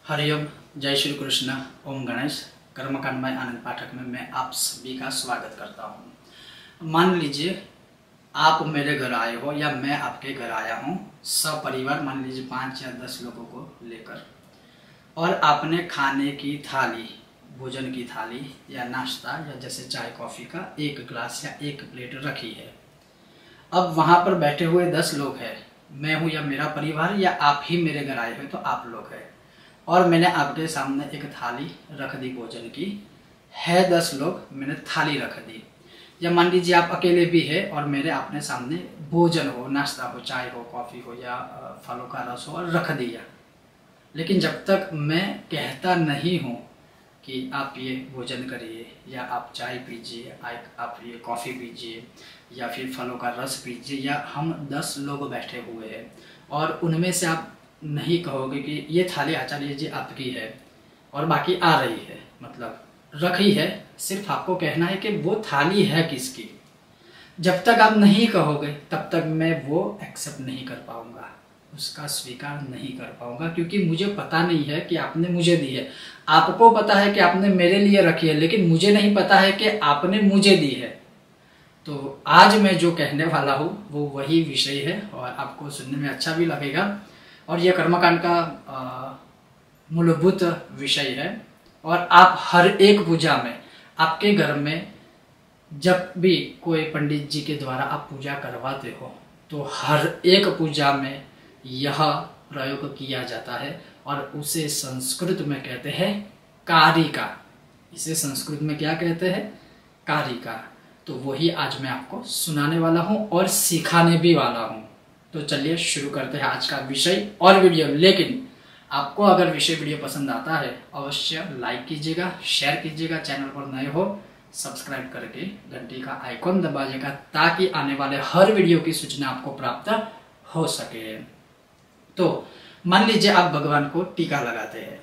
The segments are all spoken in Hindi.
हरिओम, जय श्री कृष्ण, ओम गणेश। कर्मकांडमय आनंद पाठक में मैं आप सभी का स्वागत करता हूँ। मान लीजिए आप मेरे घर आए हो या मैं आपके घर आया हूँ सपरिवार, मान लीजिए 5 या 10 लोगों को लेकर, और आपने खाने की थाली, भोजन की थाली या नाश्ता या जैसे चाय कॉफ़ी का एक गिलास या एक प्लेट रखी है। अब वहाँ पर बैठे हुए 10 लोग हैं, मैं हूँ या मेरा परिवार, या आप ही मेरे घर आए हो तो आप लोग हैं, और मैंने आपके सामने एक थाली रख दी भोजन की है। 10 लोग, मैंने थाली रख दी। या मान लीजिए आप अकेले भी है और मेरे अपने सामने भोजन हो, नाश्ता हो, चाय हो, कॉफ़ी हो या फलों का रस हो और रख दिया। लेकिन जब तक मैं कहता नहीं हूँ कि आप ये भोजन करिए या आप चाय पीजिए, आप ये कॉफ़ी पीजिए या फिर फलों का रस पीजिए, या हम 10 लोग बैठे हुए हैं और उनमें से आप नहीं कहोगे कि ये थाली आचार्य जी आपकी है और बाकी आ रही है, मतलब रखी है, सिर्फ आपको कहना है कि वो थाली है किसकी। जब तक आप नहीं कहोगे तब तक मैं वो एक्सेप्ट नहीं कर पाऊंगा, उसका स्वीकार नहीं कर पाऊंगा, क्योंकि मुझे पता नहीं है कि आपने मुझे दी है। आपको पता है कि आपने मेरे लिए रखी है, लेकिन मुझे नहीं पता है कि आपने मुझे दी है। तो आज मैं जो कहने वाला हूँ वो वही विषय है और आपको सुनने में अच्छा भी लगेगा। और यह कर्मकांड का मूलभूत विषय है। और आप हर एक पूजा में, आपके घर में जब भी कोई पंडित जी के द्वारा आप पूजा करवाते हो तो हर एक पूजा में यह प्रयोग किया जाता है और उसे संस्कृत में कहते हैं कारिका। इसे संस्कृत में क्या कहते हैं? कारिका। तो वही आज मैं आपको सुनाने वाला हूँ और सिखाने भी वाला हूँ। तो चलिए शुरू करते हैं आज का विषय और वीडियो। लेकिन आपको अगर विषय वीडियो पसंद आता है अवश्य लाइक कीजिएगा, शेयर कीजिएगा, चैनल पर नए हो सब्सक्राइब करके घंटी का आइकॉन दबाइएगा ताकि आने वाले हर वीडियो की सूचना आपको प्राप्त हो सके। तो मान लीजिए आप भगवान को टीका लगाते हैं,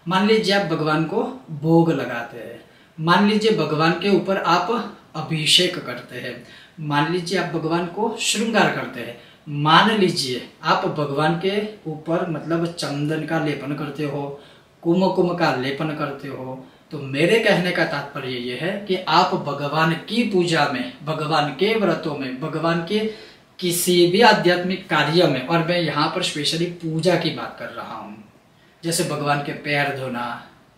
मान लीजिए आप भगवान को भोग लगाते हैं, मान लीजिए भगवान के ऊपर आप अभिषेक करते हैं, मान लीजिए आप भगवान को श्रृंगार करते हैं, मान लीजिए आप भगवान के ऊपर मतलब चंदन का लेपन करते हो, कुमकुम का लेपन करते हो। तो मेरे कहने का तात्पर्य ये है कि आप भगवान की पूजा में, भगवान के व्रतों में, भगवान के किसी भी आध्यात्मिक कार्य में, और मैं यहाँ पर स्पेशली पूजा की बात कर रहा हूँ, जैसे भगवान के पैर धोना,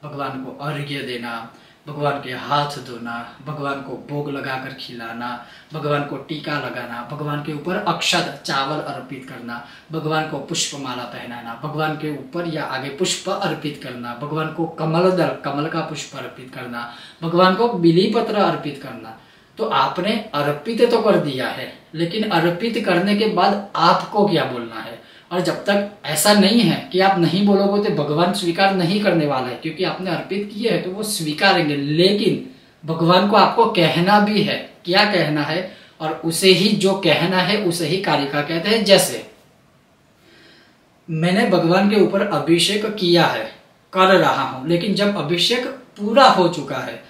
भगवान को अर्घ्य देना, भगवान के हाथ धोना, भगवान को भोग लगाकर खिलाना, भगवान को टीका लगाना, भगवान के ऊपर अक्षत चावल अर्पित करना, भगवान को पुष्पमाला पहनाना, भगवान के ऊपर या आगे पुष्प अर्पित करना, भगवान को कमल का पुष्प अर्पित करना, भगवान को बिली पत्र अर्पित करना। तो आपने अर्पित तो कर दिया है, लेकिन अर्पित करने के बाद आपको क्या बोलना है? और जब तक ऐसा नहीं है कि आप नहीं बोलोगे तो भगवान स्वीकार नहीं करने वाला है, क्योंकि आपने अर्पित किए है तो वो स्वीकारेंगे। लेकिन भगवान को आपको कहना भी है, क्या कहना है, और उसे ही जो कहना है उसे ही कारिका कहते हैं। जैसे मैंने भगवान के ऊपर अभिषेक किया है, कर रहा हूं, लेकिन जब अभिषेक पूरा हो चुका है,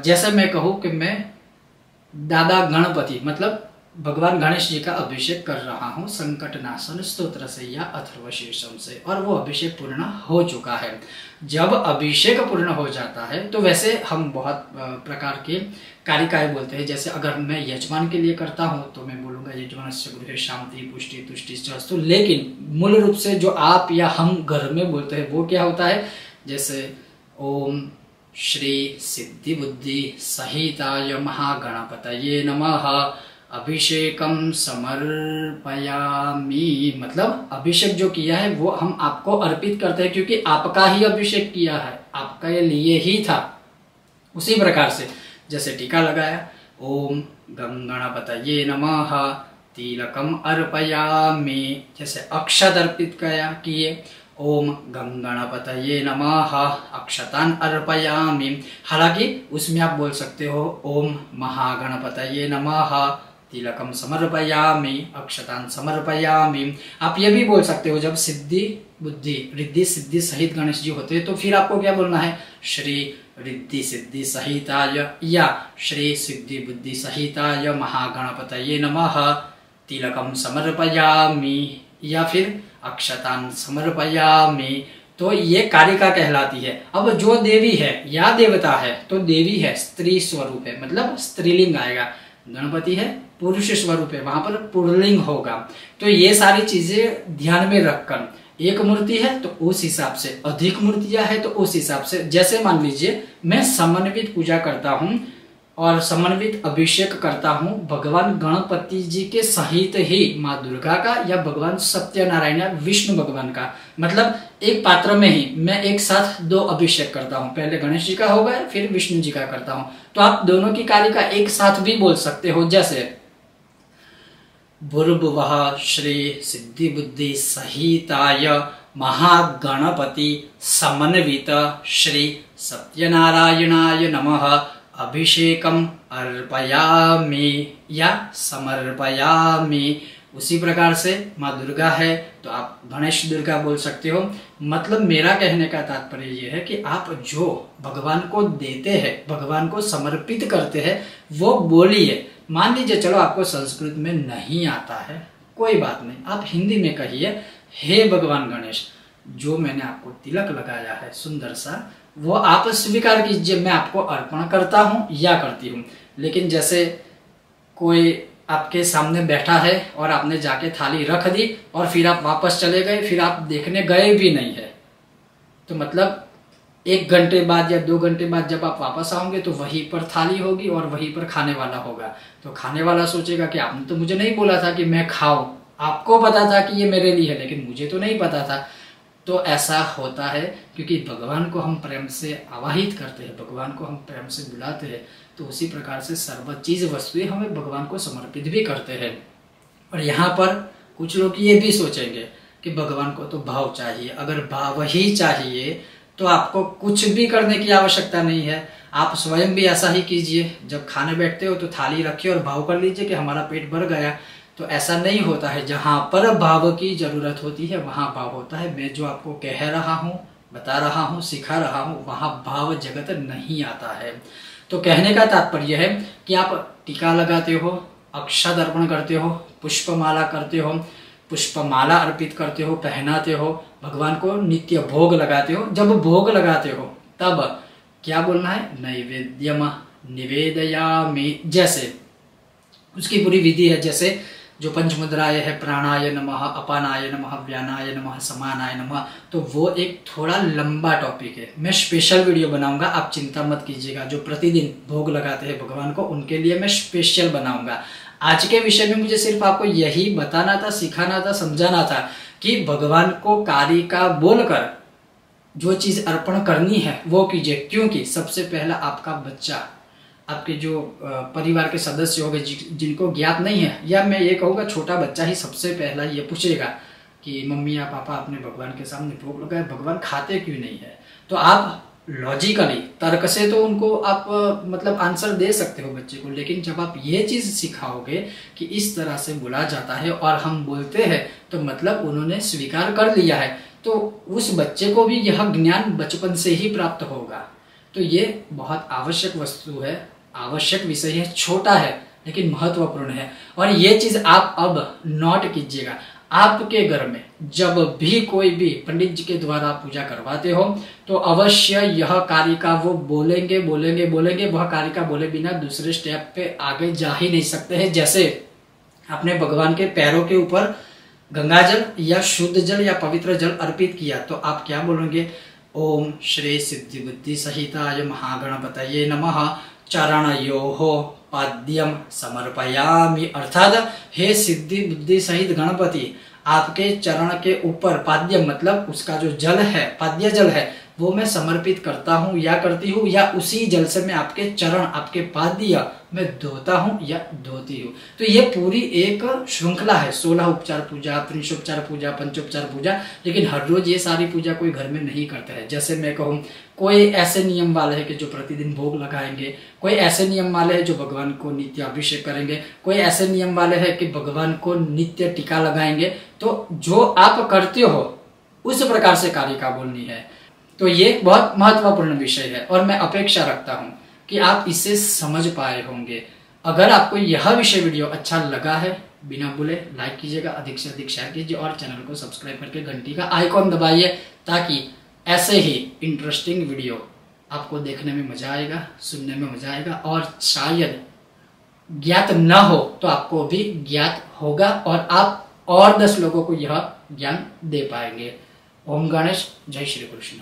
जैसे मैं कहूं कि मैं दादा गणपति मतलब भगवान गणेश जी का अभिषेक कर रहा हूँ संकटनाशन स्तोत्र से या अथर्वशीर्षम से, और वो अभिषेक पूर्ण हो चुका है। जब अभिषेक पूर्ण हो जाता है तो वैसे हम बहुत प्रकार के कारिकाएं बोलते हैं। जैसे अगर मैं यजमान के लिए करता हूँ तो मैं बोलूँगा यजमानस्य गृहे शांति पुष्टि तुष्टि अस्तु। लेकिन मूल रूप से जो आप या हम घर में बोलते हैं वो क्या होता है? जैसे ओम श्री सिद्धि बुद्धि सहिताय महागणपतये नमः अभिषेकम समर्पयामि। मतलब अभिषेक जो किया है वो हम आपको अर्पित करते हैं, क्योंकि आपका ही अभिषेक किया है, आपका लिए ही था। उसी प्रकार से जैसे टीका लगाया, ओम गं गणपतये नमः तिलकम अर्पयामि, जैसे अक्षत अर्पित किए, ओम गं गणपतये नमः अक्षतान अर्पयामि। हालांकि उसमें आप बोल सकते हो ओम महागणपतये नमः तिलकम समर्पयामि अक्षतान समर्पयामि। आप ये भी बोल सकते हो जब सिद्धि बुद्धि रिद्धि सिद्धि सहित गणेश जी होते हैं तो फिर आपको क्या बोलना है? श्री रिद्धि सिद्धि सहिताय या श्री सिद्धि बुद्धि सहिताय महागणपतये नमः तिलकम समर्पयामि, या फिर अक्षतान समर्पयामि। तो ये कारिका कहलाती है। अब जो देवी है या देवता है, तो देवी है स्त्री स्वरूप है, मतलब स्त्रीलिंग आएगा। गणपति है पुरुष स्वरूप है, वहां पर पुल्लिंग होगा। तो ये सारी चीजें ध्यान में रखकर, एक मूर्ति है तो उस हिसाब से, अधिक मूर्तियां है तो उस हिसाब से। जैसे मान लीजिए मैं समन्वित पूजा करता हूं और समन्वित अभिषेक करता हूं भगवान गणपति जी के सहित ही माँ दुर्गा का या भगवान सत्यनारायण या विष्णु भगवान का, मतलब एक पात्र में ही मैं एक साथ 2 अभिषेक करता हूं, पहले गणेश जी का होगा फिर विष्णु जी का करता हूं। तो आप दोनों की कारिका एक साथ भी बोल सकते हो, जैसे भूर्भुवः श्री सिद्धि बुद्धि सहिताय महागणपति समन्वित श्री सत्यनारायणाय नमः अभिषेकम अर्पयामि या समर्पयामि। उसी प्रकार से माँ दुर्गा है तो आप गणेश दुर्गा बोल सकते हो। मतलब मेरा कहने का तात्पर्य यह है कि आप जो भगवान को देते हैं, भगवान को समर्पित करते हैं, वो बोलिए। मान लीजिए चलो आपको संस्कृत में नहीं आता है, कोई बात नहीं, आप हिंदी में कहिए, हे भगवान गणेश, जो मैंने आपको तिलक लगाया है सुंदर सा, वो आप स्वीकार कीजिए, मैं आपको अर्पण करता हूं या करती हूं। लेकिन जैसे कोई आपके सामने बैठा है और आपने जाके थाली रख दी और फिर आप वापस चले गए, फिर आप देखने गए भी नहीं है, तो मतलब 1 घंटे बाद या 2 घंटे बाद जब आप वापस आओगे तो वहीं पर थाली होगी और वहीं पर खाने वाला होगा। तो खाने वाला सोचेगा कि आपने तो मुझे नहीं बोला था कि मैं खाऊं, आपको पता था कि ये मेरे लिए है लेकिन मुझे तो नहीं पता था। तो ऐसा होता है क्योंकि भगवान को हम प्रेम से आवाहित करते हैं, भगवान को हम प्रेम से बुलाते हैं, तो उसी प्रकार से सर्व चीज वस्तुएं हमें भगवान को समर्पित भी करते हैं। और यहाँ पर कुछ लोग ये भी सोचेंगे कि भगवान को तो भाव चाहिए, अगर भाव ही चाहिए तो आपको कुछ भी करने की आवश्यकता नहीं है। आप स्वयं भी ऐसा ही कीजिए, जब खाने बैठते हो तो थाली रखिए और भाव कर लीजिए कि हमारा पेट भर गया। तो ऐसा नहीं होता है, जहां पर भाव की जरूरत होती है वहां भाव होता है। मैं जो आपको कह रहा हूं, बता रहा हूं, सिखा रहा हूं, वहां भाव जगत नहीं आता है। तो कहने का तात्पर्य है कि आप टीका लगाते हो, अक्षत अर्पण करते हो, पुष्पमाला करते हो, पुष्पमाला अर्पित करते हो, पहनाते हो, भगवान को नित्य भोग लगाते हो। जब भोग लगाते हो तब क्या बोलना है, नैवेद्यम निवेदयामि, जैसे उसकी पूरी विधि है। जैसे जो पंचमुद्राय है, प्राणाय नमः, अपानाय नमः, व्यानाय नमः, समानाय नमः, तो वो एक थोड़ा लंबा टॉपिक है, मैं स्पेशल वीडियो बनाऊंगा, आप चिंता मत कीजिएगा। जो प्रतिदिन भोग लगाते हैं भगवान को, उनके लिए मैं स्पेशल बनाऊंगा। आज के विषय में मुझे सिर्फ आपको यही बताना था, सिखाना था, समझाना था कि भगवान को कारिका बोलकर जो चीज अर्पण करनी है वो कीजिए। क्योंकि सबसे पहला आपका बच्चा, आपके जो परिवार के सदस्य हो गए जिनको ज्ञात नहीं है, या मैं ये कहूँगा छोटा बच्चा ही सबसे पहला ये पूछेगा कि मम्मी या पापा आपने भगवान के सामने भोग लगाया, भगवान खाते क्यों नहीं है। तो आप लॉजिकली, तर्क से तो उनको आप मतलब आंसर दे सकते हो बच्चे को, लेकिन जब आप ये चीज सिखाओगे कि इस तरह से बोला जाता है और हम बोलते हैं, तो मतलब उन्होंने स्वीकार कर लिया है, तो उस बच्चे को भी यह ज्ञान बचपन से ही प्राप्त होगा। तो ये बहुत आवश्यक वस्तु है, आवश्यक विषय है, छोटा है लेकिन महत्वपूर्ण है। और ये चीज आप अब नोट कीजिएगा, आपके घर में जब भी कोई भी पंडित जी के द्वारा पूजा करवाते हो तो अवश्य यह कारिका वो बोलेंगे बोलेंगे बोलेंगे, वह कारिका बोले बिना दूसरे स्टेप पे आगे जा ही नहीं सकते हैं। जैसे आपने भगवान के पैरों के ऊपर गंगा जल या शुद्ध जल या पवित्र जल अर्पित किया, तो आप क्या बोलेंगे, ओम श्री सिद्धि बुद्धि सहिताय महागणपतये नमः चरणयोः पाद्यम समर्पयामि। अर्थात हे सिद्धि बुद्धि सहित गणपति, आपके चरण के ऊपर पाद्यम मतलब उसका जो जल है, पाद्य जल है, वो मैं समर्पित करता हूँ या करती हूँ, या उसी जल से मैं आपके चरण, आपके पाद्य मैं धोता हूँ या धोती हूँ। तो ये पूरी एक श्रृंखला है, 16 उपचार पूजा, त्रिशोपचार पूजा, पंचोपचार पूजा। लेकिन हर रोज ये सारी पूजा कोई घर में नहीं करता है। जैसे मैं कहूँ, कोई ऐसे नियम वाले हैं कि जो प्रतिदिन भोग लगाएंगे, कोई ऐसे नियम वाले हैं जो भगवान को नित्य अभिषेक करेंगे, कोई ऐसे नियम वाले हैं कि भगवान को नित्य टीका लगाएंगे। तो जो आप करते हो उस प्रकार से कारिका बोलनी है। तो ये बहुत महत्वपूर्ण विषय है और मैं अपेक्षा रखता हूँ कि आप इसे समझ पाए होंगे। अगर आपको यह विषय वीडियो अच्छा लगा है, बिना भूले लाइक कीजिएगा, अधिक से अधिक शेयर कीजिए और चैनल को सब्सक्राइब करके घंटी का आइकॉन दबाइए, ताकि ऐसे ही इंटरेस्टिंग वीडियो आपको देखने में मजा आएगा, सुनने में मजा आएगा, और शायद ज्ञात न हो तो आपको भी ज्ञात होगा और आप और 10 लोगों को यह ज्ञान दे पाएंगे। ओम गणेश, जय श्री कृष्ण।